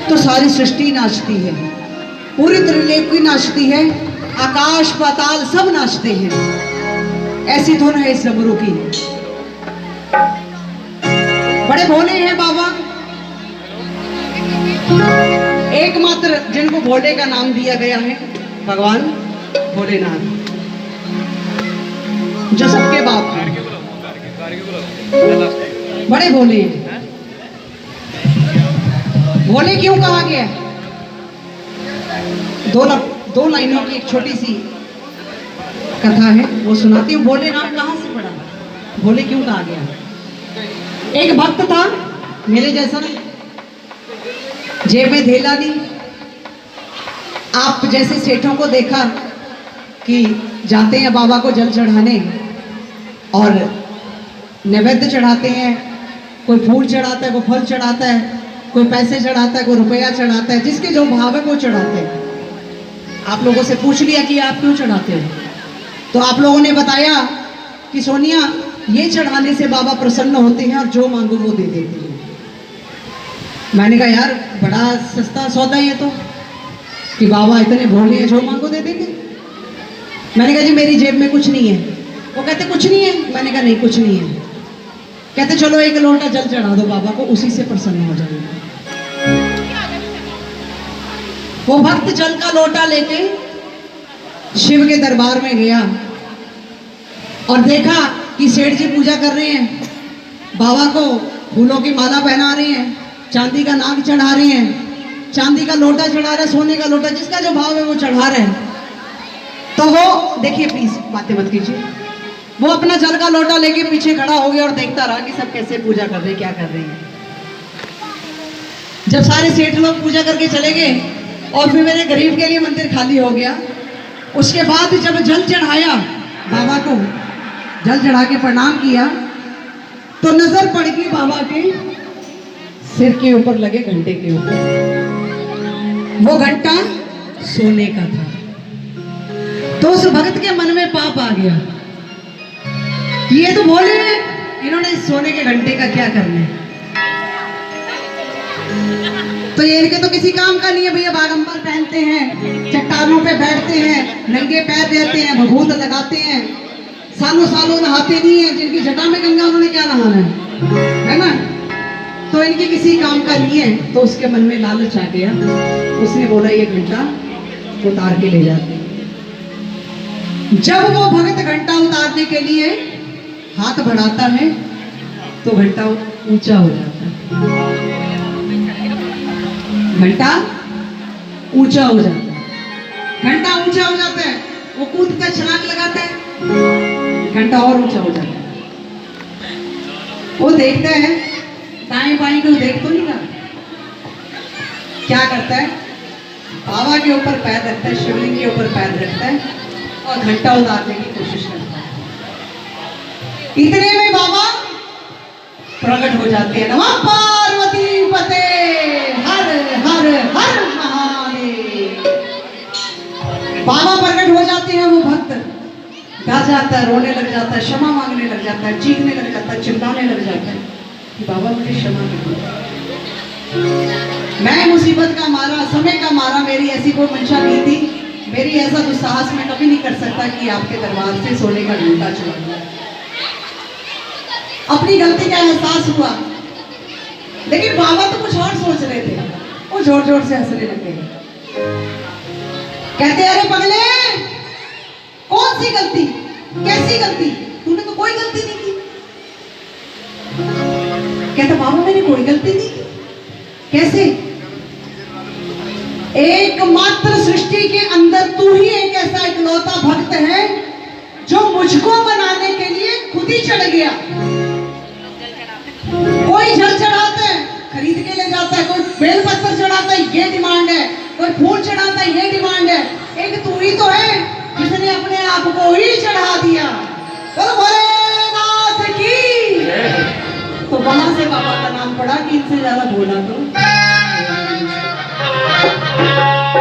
तो सारी सृष्टि नाचती है, पूरी त्रिलोकी नाचती है, आकाश पाताल सब नाचते हैं। ऐसी धुन है इस डमरू की। बड़े भोले हैं बाबा, एकमात्र जिनको भोले का नाम दिया गया है भगवान भोलेनाथ, जो सबके बाप हैं। बड़े भोले हैं। भोले क्यों कहा गया? दो लाइनों की एक छोटी सी कथा है, वो सुनाती हूँ। भोले नाम कहाँ से पड़ा, भोले क्यों कहा गया? एक भक्त था मेरे जैसा, जेब में धेला नहीं। आप जैसे सेठों को देखा कि जाते हैं बाबा को जल चढ़ाने और नैवेद्य चढ़ाते हैं, कोई फूल चढ़ाता है, कोई फल चढ़ाता है, कोई पैसे चढ़ाता है, कोई रुपया चढ़ाता है, जिसके जो भाव है वो चढ़ाते हैं। आप लोगों से पूछ लिया कि आप क्यों चढ़ाते हो, तो आप लोगों ने बताया कि सोनिया, ये चढ़ाने से बाबा प्रसन्न होते हैं और जो मांगो वो दे देते हैं। मैंने कहा यार बड़ा सस्ता सौदा है तो, कि बाबा इतने भोले हैं जो मांगो दे देंगे। मैंने कहा जी मेरी जेब में कुछ नहीं है। वो कहते कुछ नहीं है। मैंने कहा नहीं कुछ नहीं है। कहते चलो एक लोटा जल चढ़ा दो बाबा को, उसी से प्रसन्न हो जाएंगे। वो भक्त जल का लोटा लेके शिव के दरबार में गया और देखा कि सेठ जी पूजा कर रहे हैं, बाबा को फूलों की माला पहना रहे हैं, चांदी का नाग चढ़ा रहे हैं, चांदी का लोटा चढ़ा रहे हैं, सोने का लोटा, जिसका जो भाव है वो चढ़ा रहे हैं। तो वो देखिए, प्लीज बातें मत कीजिए, वो अपना जल का लोटा लेके पीछे खड़ा हो गया और देखता रहा कि सब कैसे पूजा कर रहे हैं, क्या कर रहे हैं। जब सारे सेठ लोग पूजा करके चले गए और फिर मेरे गरीब के लिए मंदिर खाली हो गया, उसके बाद जब जल चढ़ाया, बाबा को जल चढ़ा के प्रणाम किया, तो नजर पड़ गई बाबा के सिर के ऊपर लगे घंटे के ऊपर। वो घंटा सोने का था। तो उस भक्त के मन में पाप आ गया, ये तो भोले हैं, इन्होंने इस सोने के घंटे का क्या करना है। तो ये इनके तो किसी काम का नहीं है भैया। बागंबर पहनते हैं, चट्टानों पे बैठते हैं, नंगे पैर रहते हैं, भभूत लगाते हैं, सालों सालों नहाते नहीं है। जिनकी जटा में गंगा, उन्होंने क्या नहाना है ना। तो इनकी किसी काम का नहीं है। तो उसके मन में लालच आ गया, उसने बोला ये घंटा उतार के ले जाते। जब वो भक्त घंटा उतारने के लिए हाथ बढ़ाता है तो घंटा ऊंचा हो जाता है। घंटा ऊंचा हो जाता है, घंटा ऊंचा हो जाता है। वो कूद कर छलांग लगाता है, घंटा और ऊंचा हो जाता है। वो देखता है दाएं बाएं को, देख तो नहीं रहा, क्या करता है, बाबा के ऊपर पैर रखता है, शिवलिंग के ऊपर पैर रखता है और घंटा उतारने की कोशिश करता है। इतने में बाबा प्रकट हो जाते हैं। नमः पार्वती पते, हर हर हर महादेव। बाबा प्रकट हो जाते हैं। वो भक्त गा जाता है, रोने लग जाता है, क्षमा मांगने लग जाता है, चीखने लग जाता है, चिल्लाने लग जाता है कि बाबा मुझे क्षमा कर, मैं मुसीबत का मारा, समय का मारा, मेरी ऐसी कोई मंशा नहीं थी, मेरी ऐसा दुस्साहस मैं कभी नहीं कर सकता कि आपके दरबार से सोने का घंटा चुरा लूं। अपनी गलती का एहसास हुआ, लेकिन बाबा तो कुछ और सोच रहे थे। वो जोर जोर से हंसने लगे, कहते अरे पगले, कौन सी गलती, कैसी गलती, तूने तो कोई गलती नहीं की। कहता बाबा मैंने कोई गलती नहीं की। कैसे? एकमात्र सृष्टि के अंदर तू ही एक ऐसा इकलौता भक्त है जो मुझको बनाने के लिए खुद ही चढ़ गया। कोई जल चढ़ाता है, खरीद के ले जाता है, कोई बेल पत्थर चढ़ाता है, ये डिमांड है, कोई फूल चढ़ाता है, ये डिमांड है। एक तू ही तो है जिसने अपने आप को ही चढ़ा दिया। बोलो भोलेनाथ की। तो वहां से बाबा का नाम पड़ा कि इनसे ज्यादा बोला तो।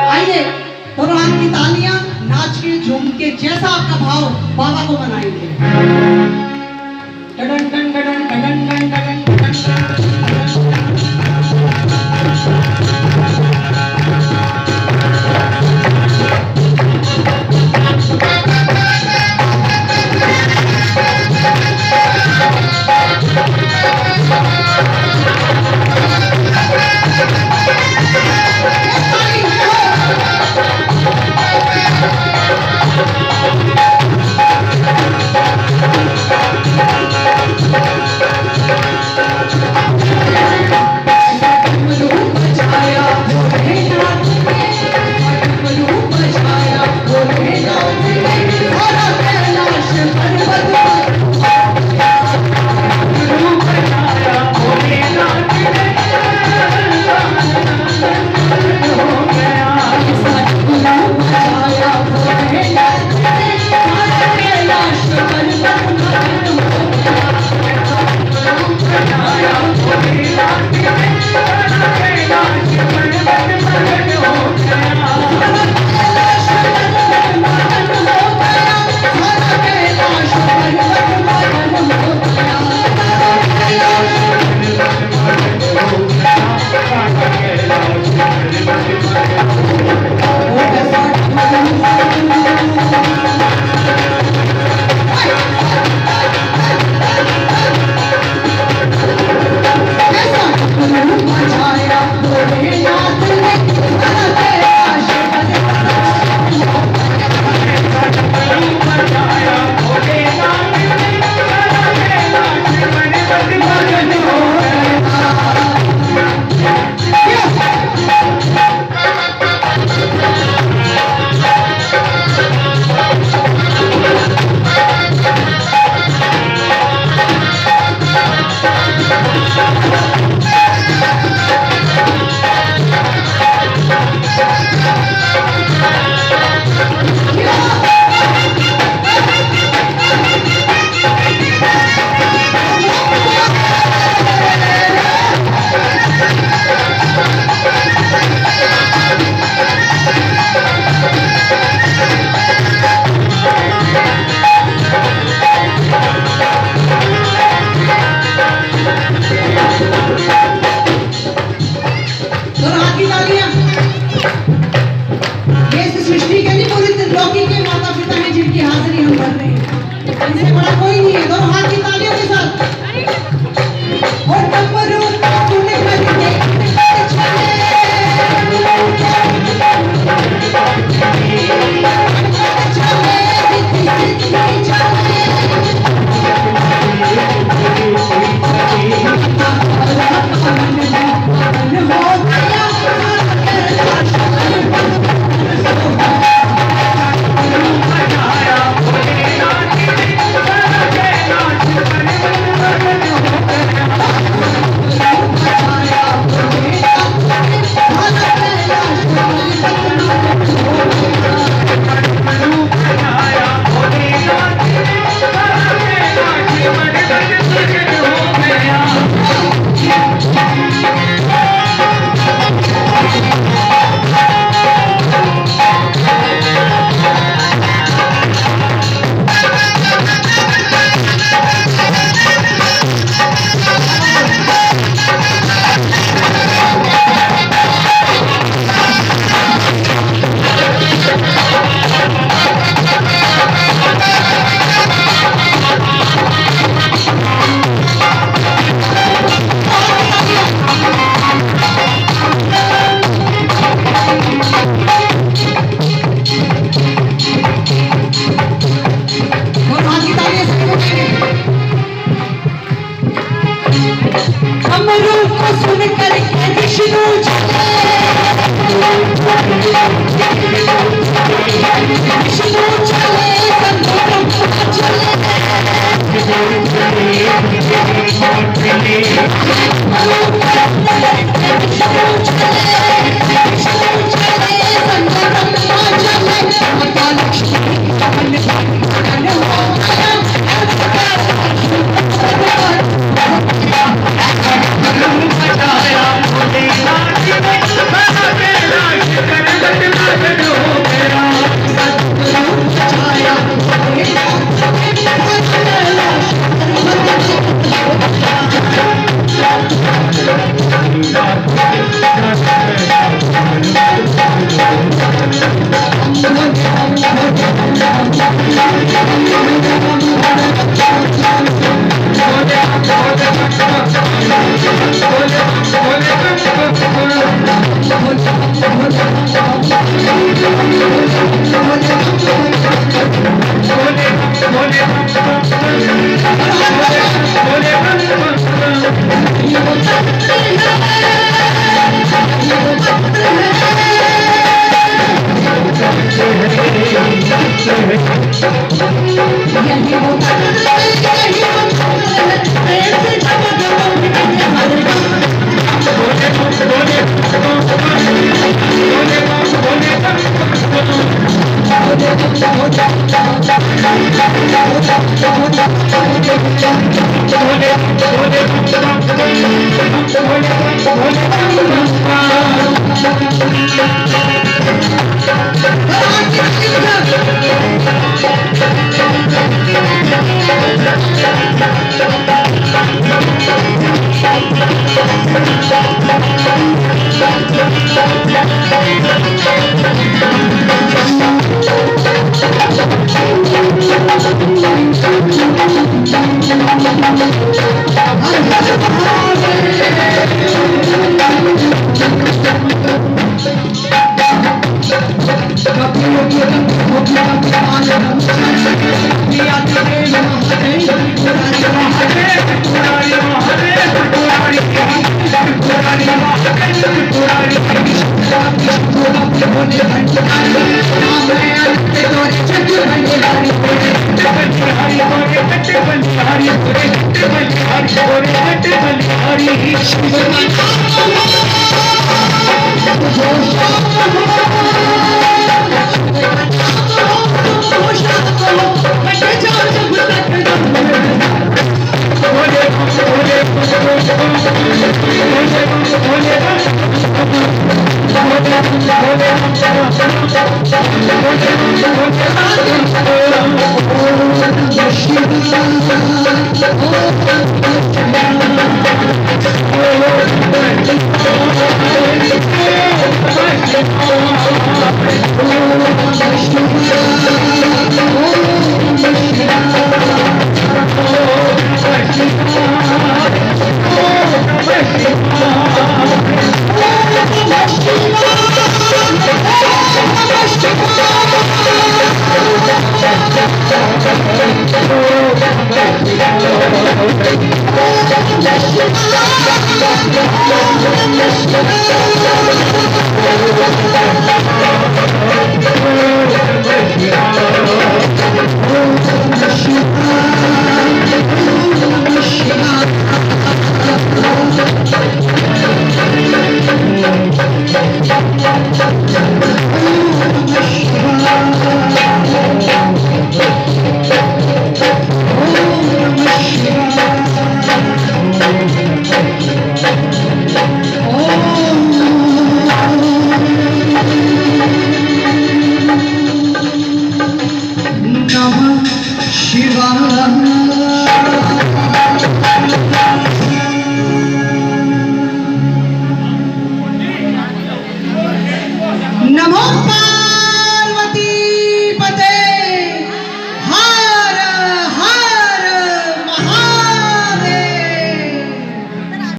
आइए दोनों हाथ की तालियां, नाच के झूम के जैसा आपका भाव, बाबा को मनाएंगे। Duddon done Duddon Duddon done Duddon Duddon. दोनों हाथ की तालियां। ये इस सृष्टि के नहीं, पूरी त्रिलोकी के माता पिता हैं जिनकी हाजिरी हम भर रहे हैं। इनसे बड़ा कोई नहीं है। दोनों हाथ की तालियों के साथ। और डमरू सुन करके